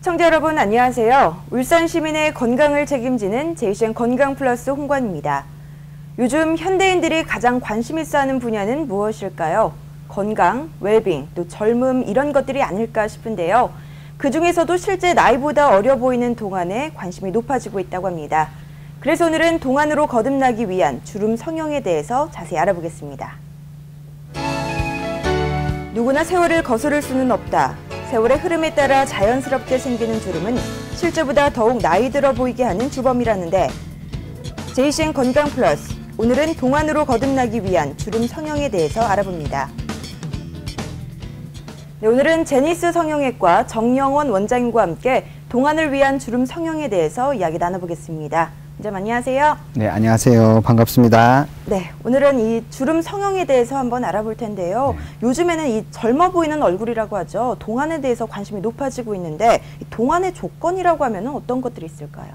시청자 여러분 안녕하세요. 울산 시민의 건강을 책임지는 JCN 건강플러스 홍관입니다. 요즘 현대인들이 가장 관심 있어 하는 분야는 무엇일까요? 건강, 웰빙, 또 젊음 이런 것들이 아닐까 싶은데요. 그중에서도 실제 나이보다 어려 보이는 동안에 관심이 높아지고 있다고 합니다. 그래서 오늘은 동안으로 거듭나기 위한 주름 성형에 대해서 자세히 알아보겠습니다. 누구나 세월을 거스를 수는 없다. 세월의 흐름에 따라 자연스럽게 생기는 주름은 실제보다 더욱 나이 들어 보이게 하는 주범이라는데 JCN 건강 플러스, 오늘은 동안으로 거듭나기 위한 주름 성형에 대해서 알아봅니다. 네, 오늘은 제니스 성형외과 정영원 원장님과 함께 동안을 위한 주름 성형에 대해서 이야기 나눠보겠습니다. 원장님 안녕하세요. 네, 안녕하세요. 반갑습니다. 네, 오늘은 이 주름 성형에 대해서 한번 알아볼 텐데요. 요즘에는 이 젊어 보이는 얼굴이라고 하죠. 동안에 대해서 관심이 높아지고 있는데 이 동안의 조건이라고 하면 어떤 것들이 있을까요?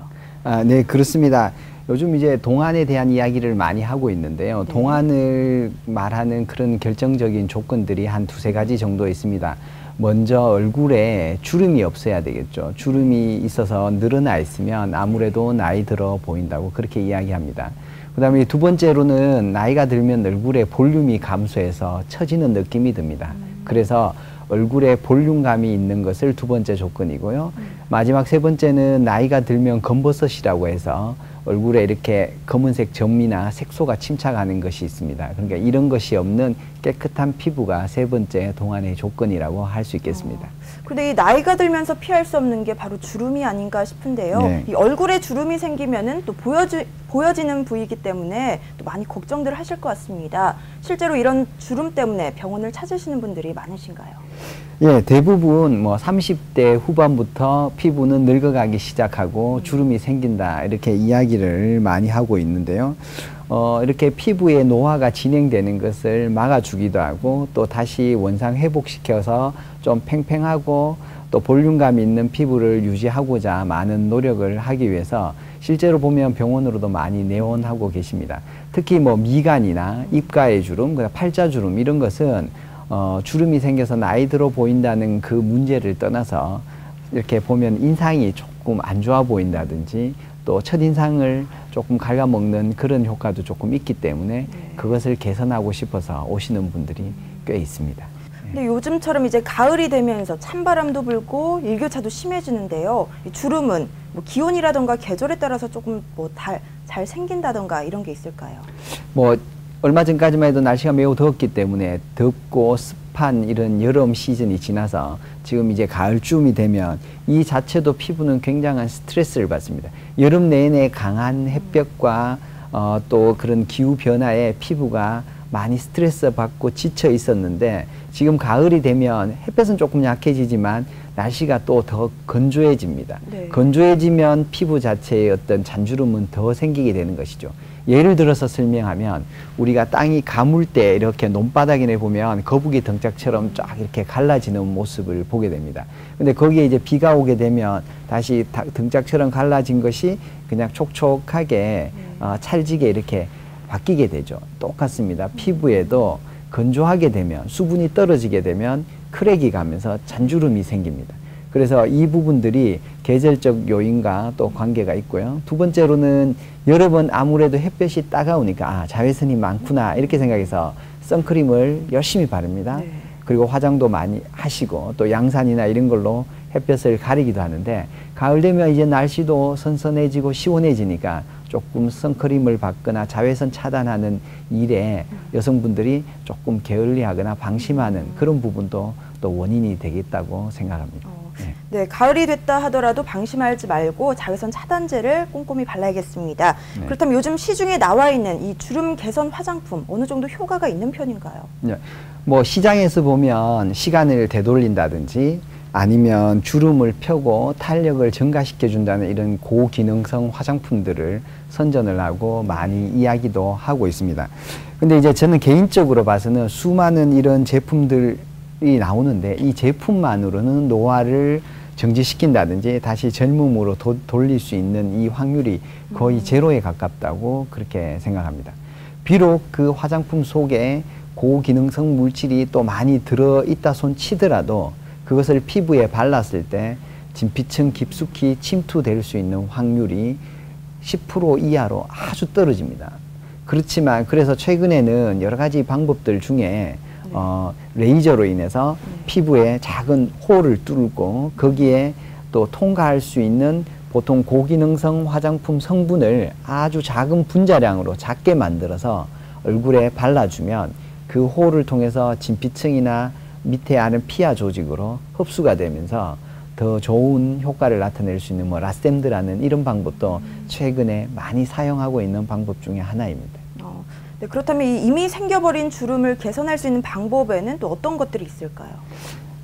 네, 그렇습니다. 요즘 이제 동안에 대한 이야기를 많이 하고 있는데요. 동안을 말하는 그런 결정적인 조건들이 한 두세 가지 정도 있습니다. 먼저 얼굴에 주름이 없어야 되겠죠. 주름이 있어서 늘어나 있으면 아무래도 나이 들어 보인다고 그렇게 이야기합니다. 그 다음에 두 번째로는 나이가 들면 얼굴에 볼륨이 감소해서 처지는 느낌이 듭니다. 그래서 얼굴에 볼륨감이 있는 것을 두 번째 조건이고요. 마지막 세 번째는 나이가 들면 검버섯이라고 해서 얼굴에 이렇게 검은색 점이나 색소가 침착하는 것이 있습니다. 그러니까 이런 것이 없는 깨끗한 피부가 세 번째 동안의 조건이라고 할 수 있겠습니다. 근데 이 나이가 들면서 피할 수 없는 게 바로 주름이 아닌가 싶은데요. 네. 이 얼굴에 주름이 생기면은 또 보여지는 부위이기 때문에 또 많이 걱정들 하실 것 같습니다. 실제로 이런 주름 때문에 병원을 찾으시는 분들이 많으신가요? 예, 대부분 뭐 30대 후반부터 피부는 늙어가기 시작하고 주름이 생긴다 이렇게 이야기를 많이 하고 있는데요. 이렇게 피부의 노화가 진행되는 것을 막아주기도 하고 또 다시 원상 회복시켜서 좀 팽팽하고 또 볼륨감 있는 피부를 유지하고자 많은 노력을 하기 위해서 실제로 보면 병원으로도 많이 내원하고 계십니다. 특히 뭐 미간이나 입가의 주름, 팔자주름 이런 것은 주름이 생겨서 나이 들어 보인다는 그 문제를 떠나서 이렇게 보면 인상이 조금 안 좋아 보인다든지 또 첫인상을 조금 갉아먹는 그런 효과도 조금 있기 때문에 그것을 개선하고 싶어서 오시는 분들이 꽤 있습니다. 근데 요즘처럼 이제 가을이 되면서 찬바람도 불고 일교차도 심해지는데요. 이 주름은 뭐 기온이라던가 계절에 따라서 조금 뭐 잘 생긴다던가 이런 게 있을까요? 뭐 얼마 전까지만 해도 날씨가 매우 더웠기 때문에 덥고 습한 이런 여름 시즌이 지나서 지금 이제 가을쯤이 되면 이 자체도 피부는 굉장한 스트레스를 받습니다. 여름 내내 강한 햇볕과 또 그런 기후 변화에 피부가 많이 스트레스 받고 지쳐 있었는데 지금 가을이 되면 햇볕은 조금 약해지지만 날씨가 또 더 건조해집니다. 네. 건조해지면 피부 자체의 어떤 잔주름은 더 생기게 되는 것이죠. 예를 들어서 설명하면 우리가 땅이 가물 때 이렇게 논바닥에 보면 거북이 등짝처럼 쫙 이렇게 갈라지는 모습을 보게 됩니다. 근데 거기에 이제 비가 오게 되면 다시 등짝처럼 갈라진 것이 그냥 촉촉하게 찰지게 이렇게 바뀌게 되죠. 똑같습니다. 피부에도 건조하게 되면 수분이 떨어지게 되면 크랙이 가면서 잔주름이 생깁니다. 그래서 이 부분들이 계절적 요인과 또 관계가 있고요. 두 번째로는 여름은 아무래도 햇볕이 따가우니까 자외선이 많구나 이렇게 생각해서 선크림을 열심히 바릅니다. 네. 그리고 화장도 많이 하시고 또 양산이나 이런 걸로 햇볕을 가리기도 하는데 가을 되면 이제 날씨도 선선해지고 시원해지니까 조금 선크림을 받거나 자외선 차단하는 일에 여성분들이 조금 게을리하거나 방심하는 그런 부분도 또 원인이 되겠다고 생각합니다. 네, 가을이 됐다 하더라도 방심하지 말고 자외선 차단제를 꼼꼼히 발라야겠습니다. 네. 그렇다면 요즘 시중에 나와 있는 이 주름 개선 화장품 어느 정도 효과가 있는 편인가요? 네, 뭐 시장에서 보면 시간을 되돌린다든지 아니면 주름을 펴고 탄력을 증가시켜 준다는 이런 고기능성 화장품들을 선전을 하고 많이 이야기도 하고 있습니다. 근데 이제 저는 개인적으로 봐서는 수많은 이런 제품들이 나오는데 이 제품만으로는 노화를 정지시킨다든지 다시 젊음으로 돌릴 수 있는 이 확률이 거의 제로에 가깝다고 그렇게 생각합니다. 비록 그 화장품 속에 고기능성 물질이 또 많이 들어있다 손 치더라도 그것을 피부에 발랐을 때 진피층 깊숙이 침투될 수 있는 확률이 10% 이하로 아주 떨어집니다. 그렇지만 그래서 최근에는 여러 가지 방법들 중에 레이저로 인해서 피부에 작은 홀을 뚫고 거기에 또 통과할 수 있는 보통 고기능성 화장품 성분을 아주 작은 분자량으로 작게 만들어서 얼굴에 발라주면 그 홀을 통해서 진피층이나 밑에 아는 피하 조직으로 흡수가 되면서 더 좋은 효과를 나타낼 수 있는 라셈드라는 이런 방법도 최근에 많이 사용하고 있는 방법 중에 하나입니다. 네, 그렇다면 이미 생겨버린 주름을 개선할 수 있는 방법에는 또 어떤 것들이 있을까요?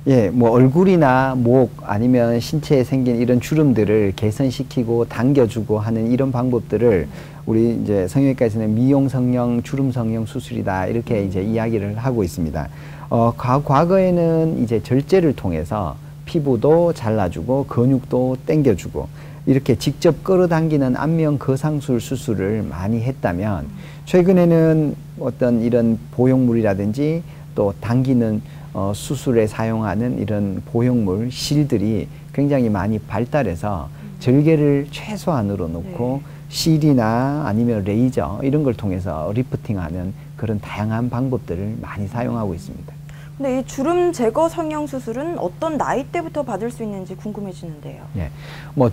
예, 얼굴이나 목 아니면 신체에 생긴 이런 주름들을 개선시키고 당겨주고 하는 이런 방법들을 우리 이제 성형외과에서는 미용 성형, 주름 성형 수술이다 이렇게 이제 이야기를 하고 있습니다. 과거에는 이제 절제를 통해서 피부도 잘라주고 근육도 당겨주고 이렇게 직접 끌어당기는 안면 거상술 수술을 많이 했다면 최근에는 어떤 이런 보형물이라든지 또 당기는 수술에 사용하는 이런 보형물, 실들이 굉장히 많이 발달해서 절개를 최소한으로 놓고 실이나 아니면 레이저 이런 걸 통해서 리프팅하는 그런 다양한 방법들을 많이 사용하고 있습니다. 근데 이 주름 제거 성형 수술은 어떤 나이대부터 받을 수 있는지 궁금해지는데요. 예,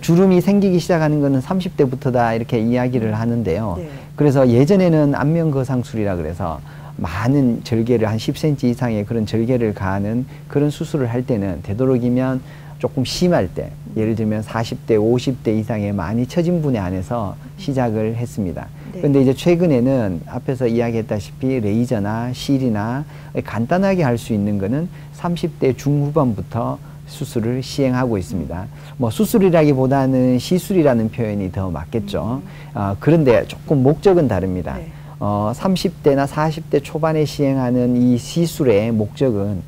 주름이 생기기 시작하는 것은 30대부터다 이렇게 이야기를 하는데요. 네. 그래서 예전에는 안면 거상술이라 그래서 많은 절개를 한 10cm 이상의 그런 절개를 가하는 그런 수술을 할 때는 되도록이면 조금 심할 때 예를 들면 40대, 50대 이상의 많이 처진 분에 한해서 시작을 했습니다. 그런데 이제 최근에는 앞에서 이야기했다시피 레이저나 실이나 간단하게 할 수 있는 거는 30대 중후반부터 수술을 시행하고 있습니다. 수술이라기보다는 시술이라는 표현이 더 맞겠죠. 그런데 조금 목적은 다릅니다. 30대나 40대 초반에 시행하는 이 시술의 목적은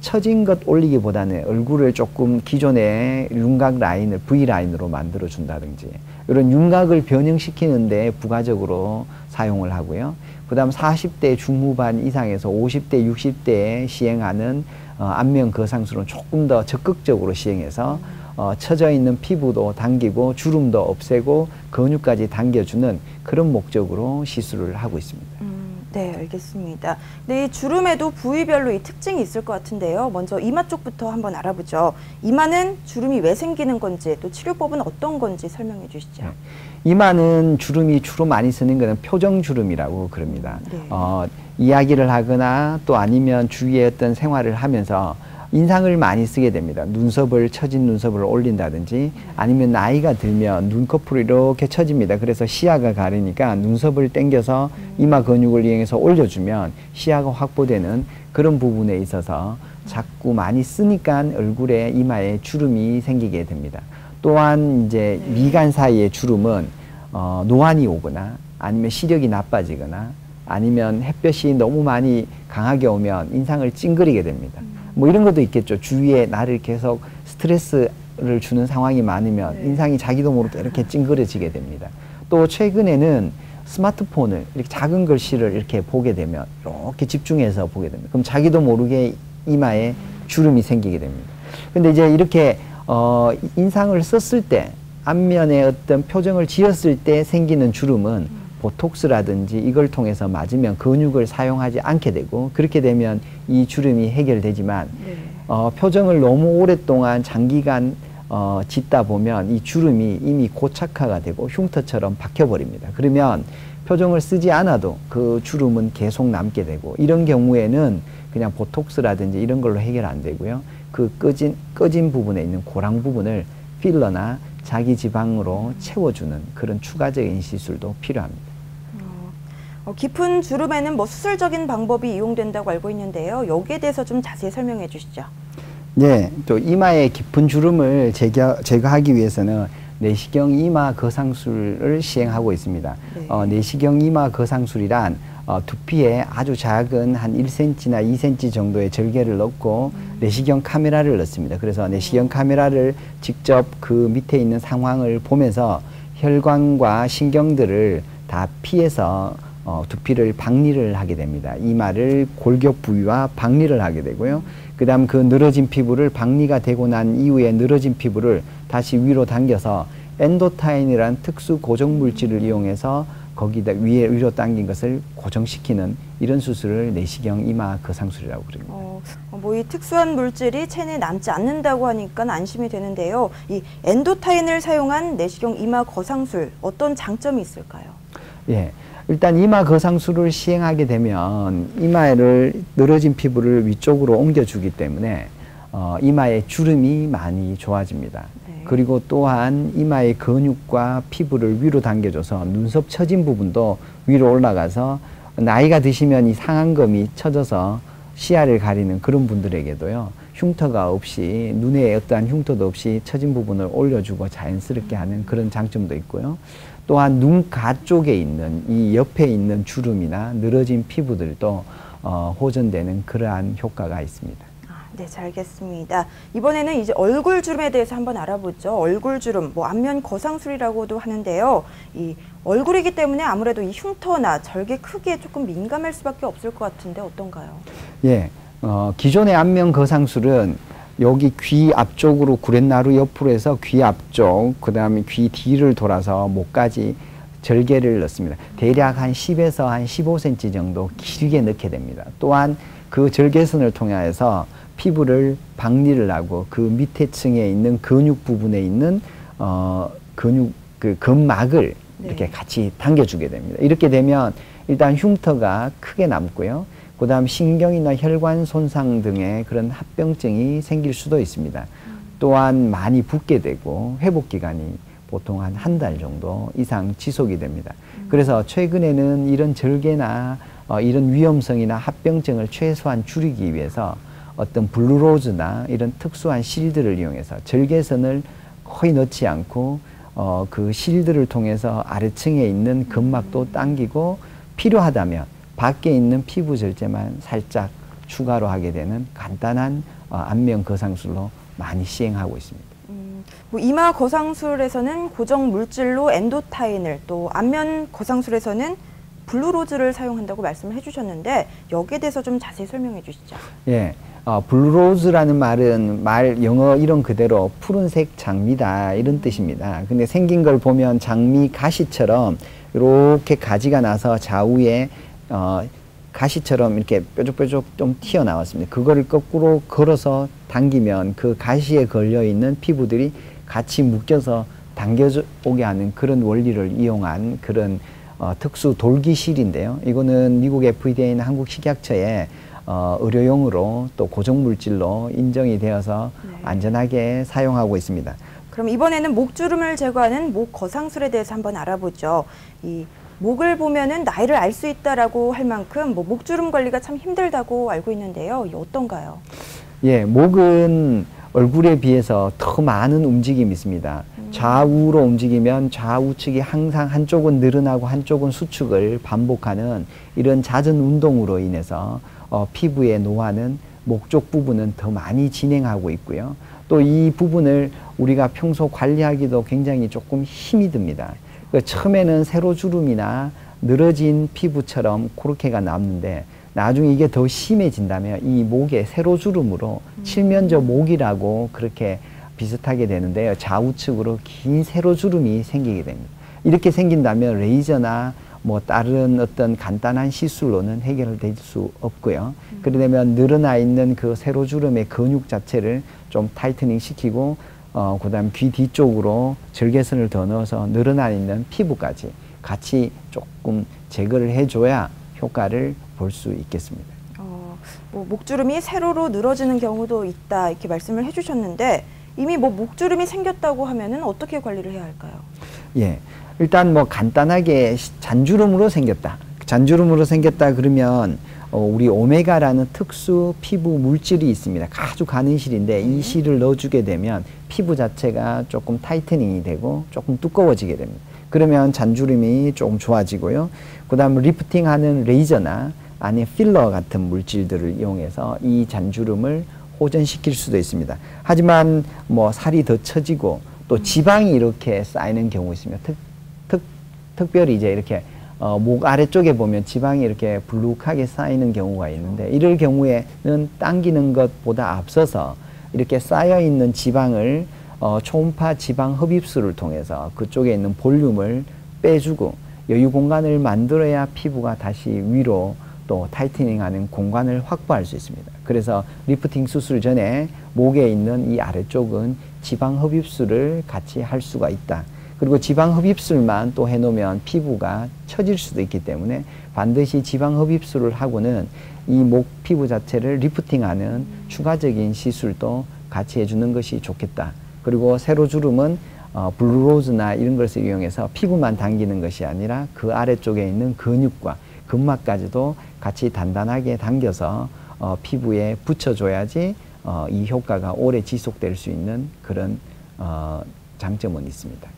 처진 것 올리기보다는 얼굴을 조금 기존의 윤곽 라인을 V라인으로 만들어 준다든지 이런 윤곽을 변형시키는데 부가적으로 사용을 하고요. 그 다음 40대 중후반 이상에서 50대, 60대에 시행하는 안면 거상술은 조금 더 적극적으로 시행해서 처져 있는 피부도 당기고 주름도 없애고 근육까지 당겨주는 그런 목적으로 시술을 하고 있습니다. 네, 알겠습니다. 네, 이 주름에도 부위별로 이 특징이 있을 것 같은데요. 먼저 이마 쪽부터 한번 알아보죠. 이마는 주름이 왜 생기는 건지 또 치료법은 어떤 건지 설명해 주시죠. 이마는 주름이 주로 많이 쓰는 것은 표정주름이라고 그럽니다. 이야기를 하거나 또 아니면 주위에 어떤 생활을 하면서 인상을 많이 쓰게 됩니다. 눈썹을 처진 눈썹을 올린다든지 아니면 나이가 들면 눈꺼풀이 이렇게 처집니다. 그래서 시야가 가리니까 눈썹을 당겨서 이마 근육을 이용해서 올려주면 시야가 확보되는 그런 부분에 있어서 자꾸 많이 쓰니까 얼굴에 이마에 주름이 생기게 됩니다. 또한 이제 미간 사이의 주름은 노안이 오거나 아니면 시력이 나빠지거나 아니면 햇볕이 너무 많이 강하게 오면 인상을 찡그리게 됩니다. 이런 것도 있겠죠. 주위에 나를 계속 스트레스를 주는 상황이 많으면 인상이 자기도 모르게 이렇게 찡그려지게 됩니다. 또 최근에는 스마트폰을 이렇게 작은 글씨를 이렇게 보게 되면 이렇게 집중해서 보게 됩니다. 그럼 자기도 모르게 이마에 주름이 생기게 됩니다. 근데 이제 이렇게 인상을 썼을 때 안면에 어떤 표정을 지었을 때 생기는 주름은 보톡스라든지 이걸 통해서 맞으면 근육을 사용하지 않게 되고 그렇게 되면 이 주름이 해결되지만 표정을 너무 오랫동안 장기간 짓다 보면 이 주름이 이미 고착화가 되고 흉터처럼 박혀버립니다. 그러면 표정을 쓰지 않아도 그 주름은 계속 남게 되고 이런 경우에는 그냥 보톡스라든지 이런 걸로 해결 안 되고요. 그 꺼진 부분에 있는 고랑 부분을 필러나 자기 지방으로 채워주는 그런 추가적인 시술도 필요합니다. 깊은 주름에는 수술적인 방법이 이용된다고 알고 있는데요. 여기에 대해서 좀 자세히 설명해 주시죠. 네, 또 이마의 깊은 주름을 제거하기 위해서는 내시경 이마 거상술을 시행하고 있습니다. 내시경 이마 거상술이란 두피에 아주 작은 한 1cm나 2cm 정도의 절개를 넣고 내시경 카메라를 넣습니다. 그래서 내시경 카메라를 직접 그 밑에 있는 상황을 보면서 혈관과 신경들을 다 피해서 두피를 박리를 하게 됩니다. 이마를 골격 부위와 박리를 하게 되고요. 그다음 그 늘어진 피부를 박리가 되고 난 이후에 늘어진 피부를 다시 위로 당겨서 엔도타인이라는 특수 고정 물질을 이용해서 거기다 위로 당긴 것을 고정시키는 이런 수술을 내시경 이마 거상술이라고 그럽니다. 뭐 이 특수한 물질이 체내에 남지 않는다고 하니까 안심이 되는데요. 이 엔도타인을 사용한 내시경 이마 거상술 어떤 장점이 있을까요? 예. 일단 이마 거상술을 시행하게 되면 이마를 늘어진 피부를 위쪽으로 옮겨주기 때문에 이마의 주름이 많이 좋아집니다. 네. 그리고 또한 이마의 근육과 피부를 위로 당겨줘서 눈썹 처진 부분도 위로 올라가서 나이가 드시면 이 상안검이 처져서 시야를 가리는 그런 분들에게도요, 흉터가 없이, 눈에 어떠한 흉터도 없이 처진 부분을 올려주고 자연스럽게 하는 그런 장점도 있고요. 또한 눈가 쪽에 있는 이 옆에 있는 주름이나 늘어진 피부들도 호전되는 그러한 효과가 있습니다. 네, 잘 알겠습니다. 이번에는 이제 얼굴 주름에 대해서 한번 알아보죠. 얼굴 주름, 뭐 안면 거상술이라고도 하는데요. 이 얼굴이기 때문에 아무래도 이 흉터나 절개 크기에 조금 민감할 수밖에 없을 것 같은데 어떤가요? 예, 기존의 안면 거상술은 여기 귀 앞쪽으로 구렛나루 옆으로 해서 귀 앞쪽, 그 다음에 귀 뒤를 돌아서 목까지 절개를 넣습니다. 대략 한 10에서 한 15cm 정도 길게 넣게 됩니다. 또한 그 절개선을 통해서 피부를 박리를 하고 그 밑에 층에 있는 근육 부분에 있는 그 근막을 네. 이렇게 같이 당겨주게 됩니다. 이렇게 되면 일단 흉터가 크게 남고요. 그 다음 신경이나 혈관 손상 등의 그런 합병증이 생길 수도 있습니다. 또한 많이 붓게 되고 회복 기간이 보통 한 달 정도 이상 지속이 됩니다. 그래서 최근에는 이런 절개나 이런 위험성이나 합병증을 최소한 줄이기 위해서 어떤 블루로즈나 이런 특수한 실드를 이용해서 절개선을 거의 넣지 않고 그 실드를 통해서 아래층에 있는 근막도 당기고 필요하다면 밖에 있는 피부 절제만 살짝 추가로 하게 되는 간단한 안면 거상술로 많이 시행하고 있습니다. 뭐 이마 거상술에서는 고정 물질로 엔도타인을, 또 안면 거상술에서는 블루로즈를 사용한다고 말씀을 해주셨는데 여기에 대해서 좀 자세히 설명해 주시죠. 예, 블루로즈라는 말은 영어 이름 그대로 푸른색 장미다 이런 뜻입니다. 근데 생긴 걸 보면 장미 가시처럼 이렇게 가지가 나서 좌우에 가시처럼 이렇게 뾰족뾰족 좀 튀어나왔습니다. 그거를 거꾸로 걸어서 당기면 그 가시에 걸려있는 피부들이 같이 묶여서 당겨오게 하는 그런 원리를 이용한 그런 특수 돌기실인데요. 이거는 미국 FDA나 한국 식약처에 의료용으로 또 고정물질로 인정이 되어서 네. 안전하게 사용하고 있습니다. 그럼 이번에는 목주름을 제거하는 목 거상술에 대해서 한번 알아보죠. 이 목을 보면은 나이를 알 수 있다라고 할 만큼 뭐 목주름 관리가 참 힘들다고 알고 있는데요. 이 어떤가요? 예, 목은 얼굴에 비해서 더 많은 움직임이 있습니다. 좌우로 움직이면 좌우측이 항상 한쪽은 늘어나고 한쪽은 수축을 반복하는 이런 잦은 운동으로 인해서 피부의 노화는 목 쪽 부분은 더 많이 진행하고 있고요. 또 이 부분을 우리가 평소 관리하기도 굉장히 조금 힘이 듭니다. 처음에는 세로주름이나 늘어진 피부처럼 그렇게가 남는데 나중에 이게 더 심해진다면 이 목에 세로주름으로 칠면조 목이라고 그렇게 비슷하게 되는데요. 좌우측으로 긴 세로주름이 생기게 됩니다. 이렇게 생긴다면 레이저나 뭐 다른 어떤 간단한 시술로는 해결될 수 없고요. 그러려면 늘어나 있는 그 세로주름의 근육 자체를 좀 타이트닝 시키고 그 다음 귀 뒤쪽으로 절개선을 더 넣어서 늘어나 있는 피부까지 같이 조금 제거를 해줘야 효과를 볼 수 있겠습니다. 뭐 목주름이 세로로 늘어지는 경우도 있다 이렇게 말씀을 해주셨는데 이미 뭐 목주름이 생겼다고 하면은 어떻게 관리를 해야 할까요? 예, 일단 뭐 간단하게 잔주름으로 생겼다. 잔주름으로 생겼다 그러면 우리 오메가라는 특수 피부 물질이 있습니다. 아주 가는 실인데 이 실을 넣어주게 되면 피부 자체가 조금 타이트닝이 되고 조금 두꺼워지게 됩니다. 그러면 잔주름이 조금 좋아지고요. 그 다음 리프팅하는 레이저나 아니면 필러 같은 물질들을 이용해서 이 잔주름을 호전시킬 수도 있습니다. 하지만 뭐 살이 더 처지고 또 지방이 이렇게 쌓이는 경우 있으면 특별히 이제 이렇게 목 아래쪽에 보면 지방이 이렇게 불룩하게 쌓이는 경우가 있는데 이럴 경우에는 당기는 것보다 앞서서 이렇게 쌓여 있는 지방을 초음파 지방 흡입술을 통해서 그쪽에 있는 볼륨을 빼주고 여유 공간을 만들어야 피부가 다시 위로 또 타이트닝하는 공간을 확보할 수 있습니다. 그래서 리프팅 수술 전에 목에 있는 이 아래쪽은 지방 흡입술을 같이 할 수가 있다. 그리고 지방 흡입술만 또 해놓으면 피부가 처질 수도 있기 때문에 반드시 지방 흡입술을 하고는 이 목 피부 자체를 리프팅하는 추가적인 시술도 같이 해주는 것이 좋겠다. 그리고 세로주름은 블루로즈나 이런 것을 이용해서 피부만 당기는 것이 아니라 그 아래쪽에 있는 근육과 근막까지도 같이 단단하게 당겨서 피부에 붙여줘야지 이 효과가 오래 지속될 수 있는 그런 장점은 있습니다.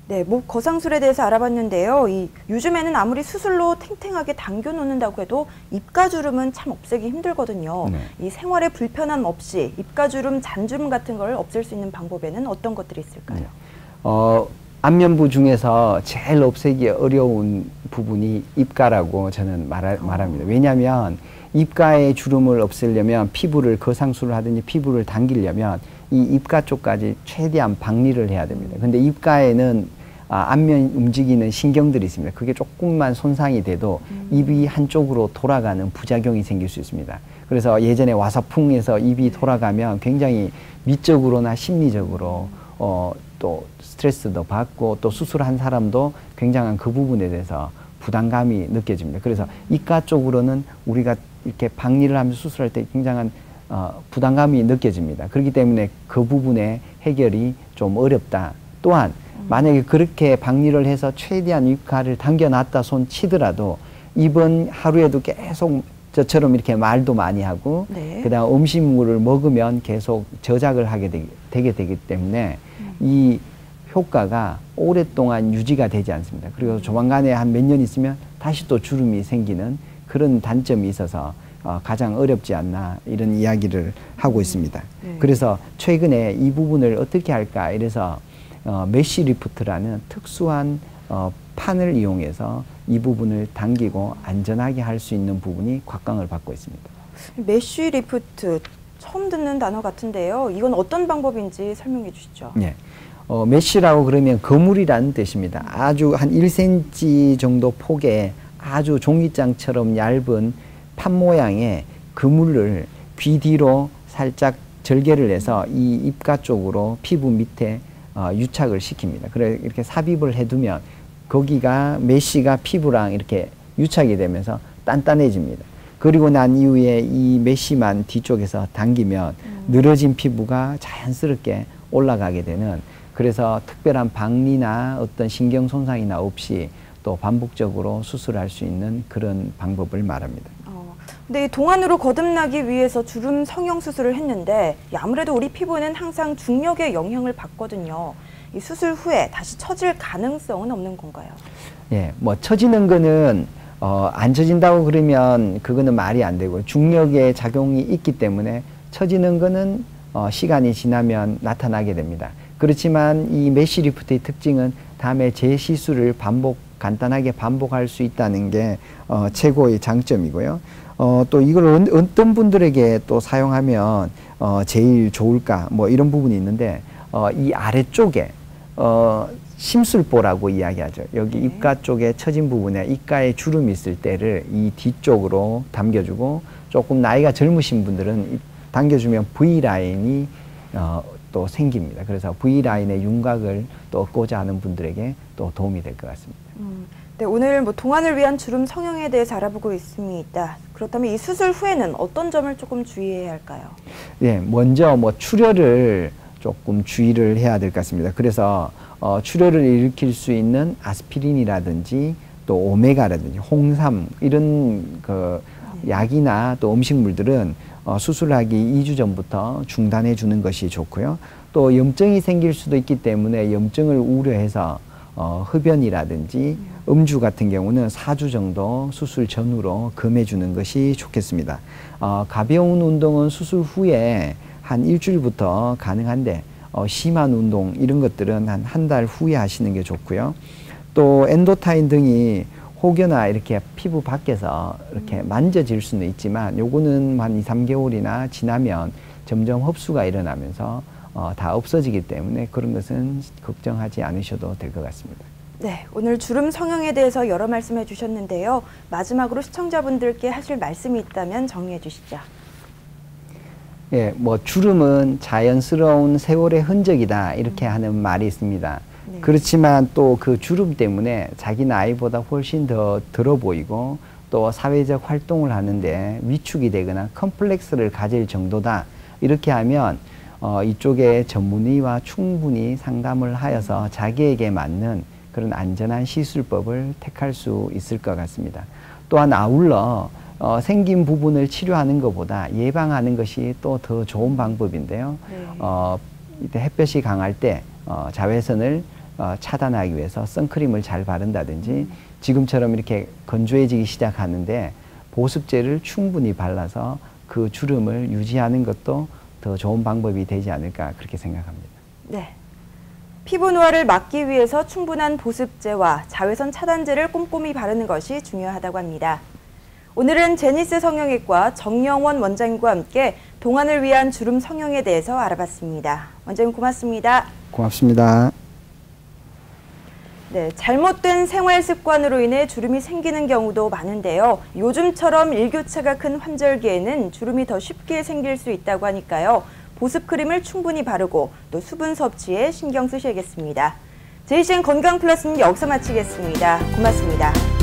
네, 목 거상술에 대해서 알아봤는데요. 요즘에는 아무리 수술로 탱탱하게 당겨 놓는다고 해도 입가주름은 참 없애기 힘들거든요. 네. 이 생활에 불편함 없이 입가주름, 잔주름 같은 걸 없앨 수 있는 방법에는 어떤 것들이 있을까요? 네. 안면부 중에서 제일 없애기 어려운 부분이 입가라고 저는 말합니다. 왜냐하면 입가의 주름을 없애려면 피부를 거상술을 하든지 피부를 당기려면 이 입가 쪽까지 최대한 박리를 해야 됩니다. 근데 입가에는 안면 움직이는 신경들이 있습니다. 그게 조금만 손상이 돼도 입이 한쪽으로 돌아가는 부작용이 생길 수 있습니다. 그래서 예전에 와사풍에서 입이 돌아가면 굉장히 미적으로나 심리적으로 또 스트레스도 받고 또 수술한 사람도 굉장한 그 부분에 대해서 부담감이 느껴집니다. 그래서 입가 쪽으로는 우리가 이렇게 박리를 하면서 수술할 때 굉장한 부담감이 느껴집니다. 그렇기 때문에 그 부분의 해결이 좀 어렵다. 또한 만약에 그렇게 박리를 해서 최대한 입가를 당겨놨다 손 치더라도 이번 하루에도 계속 저처럼 이렇게 말도 많이 하고 네. 그다음 음식물을 먹으면 계속 저작을 하게 되게 되기 때문에 이 효과가 오랫동안 유지가 되지 않습니다. 그리고 조만간에 한 몇 년 있으면 다시 또 주름이 생기는 그런 단점이 있어서 가장 어렵지 않나 이런 이야기를 하고 있습니다. 네. 그래서 최근에 이 부분을 어떻게 할까 이래서 메쉬 리프트라는 특수한 판을 이용해서 이 부분을 당기고 안전하게 할 수 있는 부분이 곽광을 받고 있습니다. 메쉬 리프트 처음 듣는 단어 같은데요. 이건 어떤 방법인지 설명해 주시죠. 네. 메쉬라고 그러면 거물이라는 뜻입니다. 아주 한 1cm 정도 폭의 아주 종이장처럼 얇은 판 모양의 그물을 귀 뒤로 살짝 절개를 해서 이 입가 쪽으로 피부 밑에 유착을 시킵니다. 그래 이렇게 삽입을 해두면 거기가 메쉬가 피부랑 이렇게 유착이 되면서 단단해집니다. 그리고 난 이후에 이 메쉬만 뒤쪽에서 당기면 늘어진 피부가 자연스럽게 올라가게 되는 그래서 특별한 박리나 어떤 신경 손상이나 없이 또 반복적으로 수술할 수 있는 그런 방법을 말합니다. 근데 이 동안으로 거듭나기 위해서 주름 성형 수술을 했는데 아무래도 우리 피부는 항상 중력의 영향을 받거든요. 이 수술 후에 다시 처질 가능성은 없는 건가요? 예, 뭐 처지는 거는 안 처진다고 그러면 그거는 말이 안 되고 중력의 작용이 있기 때문에 처지는 거는 시간이 지나면 나타나게 됩니다. 그렇지만 이 메쉬 리프트의 특징은 다음에 재시술을 간단하게 반복할 수 있다는 게 최고의 장점이고요. 또 이걸 어떤 분들에게 또 사용하면 제일 좋을까 뭐 이런 부분이 있는데 이 아래쪽에 심술보라고 이야기하죠. 여기 네. 입가 쪽에 처진 부분에 입가에 주름이 있을 때를 이 뒤쪽으로 당겨주고 조금 나이가 젊으신 분들은 당겨주면 V라인이 또 생깁니다. 그래서 V라인의 윤곽을 또 얻고자 하는 분들에게 또 도움이 될 것 같습니다. 네, 오늘 동안을 위한 주름 성형에 대해서 알아보고 있습니다. 그렇다면 이 수술 후에는 어떤 점을 조금 주의해야 할까요? 네, 먼저 출혈을 조금 주의를 해야 될 것 같습니다. 그래서 출혈을 일으킬 수 있는 아스피린이라든지 또 오메가라든지 홍삼 이런 약이나 또 음식물들은 수술하기 2주 전부터 중단해 주는 것이 좋고요. 또 염증이 생길 수도 있기 때문에 염증을 우려해서 흡연이라든지 음주 같은 경우는 4주 정도 수술 전후로 금해 주는 것이 좋겠습니다. 가벼운 운동은 수술 후에 한 일주일부터 가능한데 심한 운동 이런 것들은 한 달 후에 하시는 게 좋고요. 또 엔도타인 등이 혹여나 이렇게 피부 밖에서 이렇게 만져질 수는 있지만 요거는 한 2, 3개월이나 지나면 점점 흡수가 일어나면서 다 없어지기 때문에 그런 것은 걱정하지 않으셔도 될 것 같습니다. 네, 오늘 주름 성형에 대해서 여러 말씀해 주셨는데요. 마지막으로 시청자분들께 하실 말씀이 있다면 정리해 주시죠. 예, 뭐 주름은 자연스러운 세월의 흔적이다 이렇게 하는 말이 있습니다. 네. 그렇지만 또 그 주름 때문에 자기 나이보다 훨씬 더 들어 보이고 또 사회적 활동을 하는데 위축이 되거나 컴플렉스를 가질 정도다 이렇게 하면 이쪽에 전문의와 충분히 상담을 하여서 자기에게 맞는 그런 안전한 시술법을 택할 수 있을 것 같습니다. 또한 아울러 생긴 부분을 치료하는 것보다 예방하는 것이 또 더 좋은 방법인데요. 이때 햇볕이 강할 때 자외선을 차단하기 위해서 선크림을 잘 바른다든지 지금처럼 이렇게 건조해지기 시작하는데 보습제를 충분히 발라서 그 주름을 유지하는 것도 더 좋은 방법이 되지 않을까 그렇게 생각합니다. 네. 피부 노화를 막기 위해서 충분한 보습제와 자외선 차단제를 꼼꼼히 바르는 것이 중요하다고 합니다. 오늘은 제니스 성형외과 정영원 원장님과 함께 동안을 위한 주름 성형에 대해서 알아봤습니다. 원장님 고맙습니다. 고맙습니다. 네, 잘못된 생활 습관으로 인해 주름이 생기는 경우도 많은데요. 요즘처럼 일교차가 큰 환절기에는 주름이 더 쉽게 생길 수 있다고 하니까요. 보습크림을 충분히 바르고 또 수분 섭취에 신경 쓰셔야겠습니다. JCN 건강 플러스는 여기서 마치겠습니다. 고맙습니다.